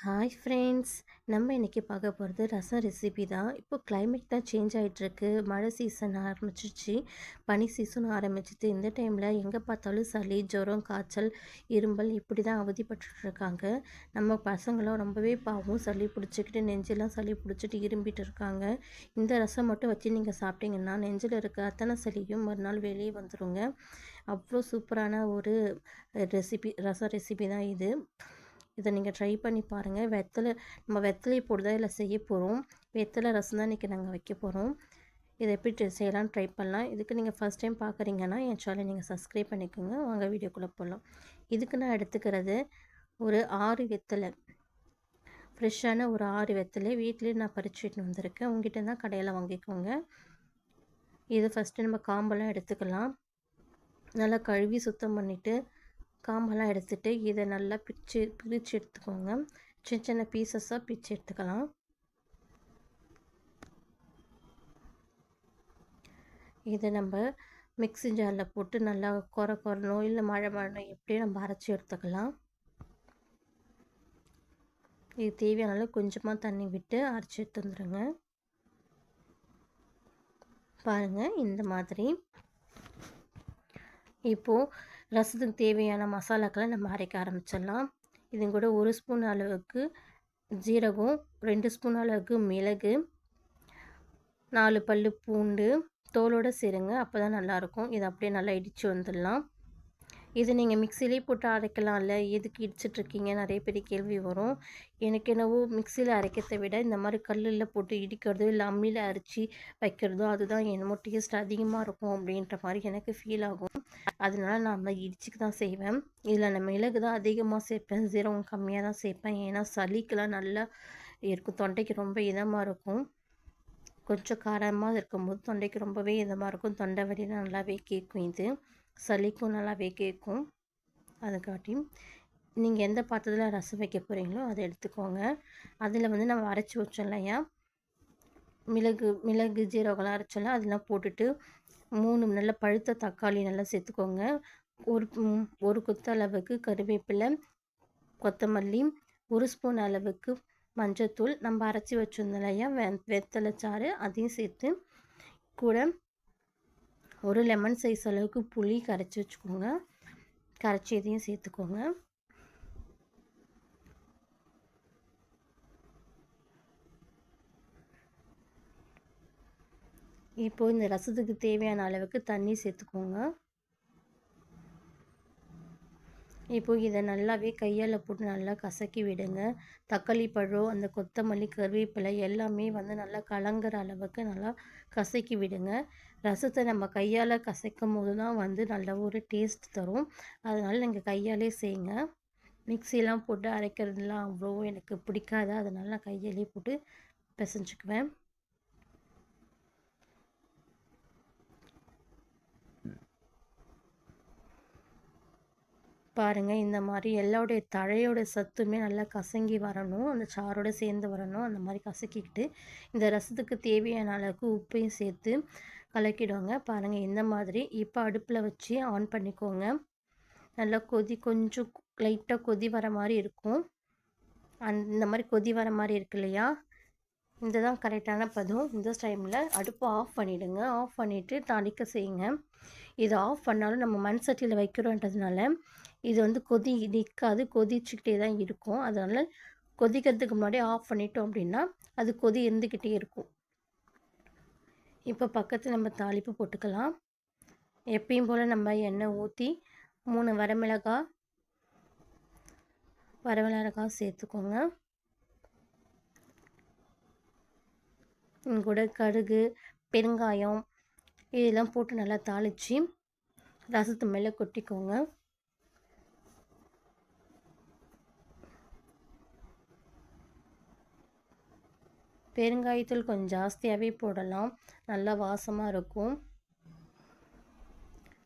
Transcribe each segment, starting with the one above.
Hi friends. நம்ம இன்னைக்கு பார்க்க போகிறது ரசம் ரெசிபி தான். இப்போ கிளைமேட் தான் சேஞ்ச் ஆகிட்டுருக்கு. மழை சீசன் ஆரம்பிச்சிருச்சு, பனி சீசனும் ஆரம்பிச்சிது. இந்த டைமில் எங்கே பார்த்தாலும் சளி, ஜுரம், காய்ச்சல், இருமல் இப்படி தான் அவதிப்பட்டுருக்காங்க. நம்ம பசங்களும் ரொம்பவே பாவம், சளி பிடிச்சிக்கிட்டு நெஞ்செல்லாம் சளி பிடிச்சிட்டு இரும்பிட்டு இருக்காங்க. இந்த ரசம் மட்டும் வச்சு நீங்கள் சாப்பிட்டீங்கன்னா நெஞ்சில் இருக்க அத்தனை சளியும் மறுநாள் வெளியே வந்துடுங்க. அவ்வளோ சூப்பரான ஒரு ரசம் ரெசிபி தான் இது. இதை நீங்கள் ட்ரை பண்ணி பாருங்கள். நம்ம வெத்தலை போட்டு தான் இதில் செய்ய போகிறோம். வெத்தலை ரசம் தான் இன்றைக்கி நாங்கள் வைக்க போகிறோம். இதை எப்படி செய்யலாம்னு ட்ரை பண்ணலாம். இதுக்கு நீங்கள் ஃபஸ்ட் டைம் பார்க்குறீங்கன்னா என் சேனலை நீங்கள் சப்ஸ்கிரைப் பண்ணிக்கோங்க. வாங்க வீடியோக்குள்ளே போகலாம். இதுக்கு நான் எடுத்துக்கிறது ஒரு 6 வெத்தலை, ஃப்ரெஷ்ஷான ஒரு 6 வெத்தலை வீட்டிலே நான் பறிச்சுட்டு வந்திருக்கேன். உங்ககிட்ட தான் கடையில் வாங்கிக்கோங்க. இது ஃபஸ்ட்டு நம்ம காம்பெல்லாம் எடுத்துக்கலாம். நல்லா கழுவி சுத்தம் பண்ணிவிட்டு காம்பெல்லாம் எடுத்துகிட்டு இதை நல்லா பிரித்து எடுத்துக்கோங்க. சின்ன சின்ன பீசஸாக பிரித்து எடுத்துக்கலாம். இதை நம்ம மிக்ஸி ஜாரில் போட்டு நல்லா குறனோ இல்லை மழை எப்படியும் நம்ம அரைச்சி எடுத்துக்கலாம். இது தேவையான அளவு கொஞ்சமாக தண்ணி விட்டு அரைச்சி எடுத்து வந்துடுங்க. பாருங்கள், இந்த மாதிரி. இப்போது ரசத்துக்கு தேவையான மசாலாக்களை நம்ம அரைக்க ஆரம்பிச்சிடலாம். இது கூட 1 ஸ்பூன் அளவுக்கு ஜீரகம், 2 ஸ்பூன் அளவுக்கு மிளகு, 4 பல்லு பூண்டு தோலோடு சேருங்க, அப்போ தான் நல்லாயிருக்கும். இதை அப்படியே நல்லா இடித்து வந்துடலாம். இது நீங்கள் மிக்சிலே போட்டு அரைக்கலாம்ல, எதுக்கு இடிச்சிட்ருக்கீங்க நிறைய பேர் கேள்வி வரும். எனக்கு என்னவோ மிக்சியில் அரைக்கிறத விட இந்த மாதிரி கல்லில் போட்டு இடிக்கிறதோ இல்லை அம்மியில் அரைச்சி வைக்கிறதோ அதுதான் என்னமோ டேஸ்ட் அதிகமாக இருக்கும் அப்படின்ற மாதிரி எனக்கு ஃபீல் ஆகும். அதனால நான் அந்த இடிச்சுக்கு தான் செய்வேன். இதில் நான் மிளகு தான் அதிகமாக சேர்ப்பேன், ஜீரகம் கம்மியாக தான் சேர்ப்பேன். ஏன்னா சளிக்கெலாம் நல்லா இருக்கும், தொண்டைக்கு ரொம்ப இதமாக இருக்கும். கொஞ்சம் காரமாக இருக்கும்போது தொண்டைக்கு ரொம்பவே இதமாக இருக்கும், தொண்டை வலிலாம் நல்லாவே கேட்கும். இது சளிக்கும் நல்லாவே கேட்கும். அதுக்காட்டி நீங்கள் எந்த பாத்திரத்தில் ரசம் வைக்க போகிறீங்களோ அதை எடுத்துக்கோங்க. அதில் நம்ம அரைச்சி வச்சோம் இல்லையா, மிளகு ஜீரகம்லாம் அரைச்சோம்ல, அதெல்லாம் போட்டுட்டு 3 நல்ல பழுத்த தக்காளி நல்லா சேர்த்துக்கோங்க. ஒரு கொத்து அளவுக்கு கருவேப்பிலை, கொத்தமல்லி, 1 ஸ்பூன் அளவுக்கு மஞ்சத்தூள், நம்ம அரைச்சி வச்சுருந்தோம் இல்லையா வெத்தலை சாறு, அதையும் சேர்த்து கூட ஒரு லெமன் சைஸ் அளவுக்கு புளி கரைச்சி வச்சுக்கோங்க. கரைச்சி இதையும் சேர்த்துக்கோங்க. இப்போது இந்த ரசத்துக்கு தேவையான அளவுக்கு தண்ணி சேர்த்துக்கோங்க. இப்போது இதை நல்லாவே கையால் போட்டு நல்லா கசக்கி விடுங்க. தக்காளி பழம், அந்த கொத்தமல்லி, கருவேப்பிலை எல்லாமே நல்லா கலங்குற அளவுக்கு நல்லா கசக்கி விடுங்க. ரசத்தை நம்ம கையால் கசக்கும் போது தான் நல்ல ஒரு டேஸ்ட் தரும். அதனால் நீங்கள் கையாலே செய்யுங்க. மிக்சிலாம் போட்டு அரைக்கிறதுலாம் அவ்வளோ எனக்கு பிடிக்காது. அதனால் நான் கையாலே போட்டு பிசைஞ்சுக்குவேன். பாருங்கள், இந்த மாதிரி எல்லாருடைய தழையோட சத்துமே நல்லா கசங்கி வரணும், அந்த சாரோடு சேர்ந்து வரணும். அந்த மாதிரி கசக்கிக்கிட்டு இந்த ரசத்துக்கு தேவையான அளவுக்கு உப்பையும் சேர்த்து கலக்கிடுவாங்க. பாருங்கள், இந்த மாதிரி. இப்போ அடுப்பில் வச்சு ஆன் பண்ணிக்கோங்க. நல்லா கொஞ்சம் லைட்டாக கொதி வர மாதிரி இருக்கும். இந்த மாதிரி கொதி வர மாதிரி இருக்கு இல்லையா, இந்த தான் கரெக்டான பதம். இந்த டைமில் அடுப்பை ஆஃப் பண்ணிவிடுங்க. ஆஃப் பண்ணிவிட்டு தாளிக்க செய்யுங்க. இதை ஆஃப் பண்ணாலும் நம்ம மண் சட்டியில் வைக்கிறோன்றதுனால இது கொதி நிற்காது, கொதிச்சுக்கிட்டே தான் இருக்கும். அதனால் கொதிக்கிறதுக்கு முன்னாடி ஆஃப் பண்ணிட்டோம் அப்படின்னா அது கொதி இருந்துக்கிட்டே இருக்கும். இப்போ பக்கத்தில் நம்ம தாளிப்பு போட்டுக்கலாம். எப்பயும் போல் நம்ம எண்ணெய் ஊற்றி 3 வரமிளகாய் சேர்த்துக்கோங்க. கூட கடுகு, பெருங்காயம் இதெல்லாம் போட்டு நல்லா தாளித்து ரசத்து மேலே கொட்டிக்கோங்க. பெருங்காயத்தூள் கொஞ்சம் ஜாஸ்தியாகவே போடலாம், நல்லா வாசமாக இருக்கும்.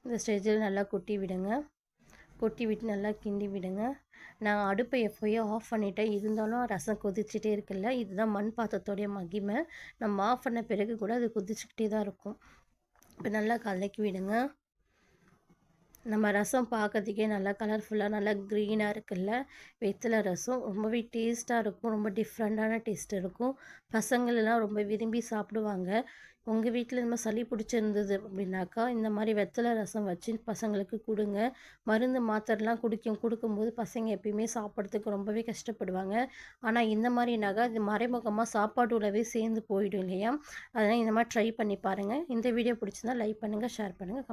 இந்த ஸ்டேஜில் நல்லா கொட்டி விடுங்க. கொட்டி விட்டு நல்லா கிண்டி விடுங்க. நான் அடுப்பை எப்போயோ ஆஃப் பண்ணிட்டேன், இருந்தாலும் ரசம் கொதிச்சுட்டே இருக்குல்ல, இதுதான் மண் பாத்திரத்தோடைய மகிமை. நம்ம ஆஃப் பண்ண பிறகு கூட அது கொதிச்சுக்கிட்டே தான் இருக்கும். இப்போ நல்லா கலக்கி விடுங்க. நம்ம ரசம் பார்க்கறதுக்கே நல்லா கலர்ஃபுல்லாக நல்லா க்ரீனாக இருக்குல்ல. வெத்தலை ரசம் ரொம்பவே டேஸ்ட்டாக இருக்கும். ரொம்ப டிஃப்ரெண்ட்டான டேஸ்ட் இருக்கும். பசங்களெல்லாம் ரொம்ப விரும்பி சாப்பிடுவாங்க. உங்கள் வீட்டில் இந்த மாதிரி சளி பிடிச்சிருந்தது அப்படின்னாக்கா, இந்த மாதிரி வெத்தலை ரசம் வச்சு பசங்களுக்கு கொடுங்க. மருந்து மாத்திரைலாம் கொடுக்கும்போது பசங்க எப்பயுமே சாப்பிட்றதுக்கு ரொம்பவே கஷ்டப்படுவாங்க. ஆனால் இந்த மாதிரினாக்கா இது மறைமுகமாக சாப்பாட்டோடவே சேர்ந்து போயிடும் இல்லையா? அதனால் இந்த மாதிரி ட்ரை பண்ணி பாருங்கள். இந்த வீடியோ பிடிச்சிருந்தா லைக் பண்ணுங்கள், ஷேர் பண்ணுங்கள்,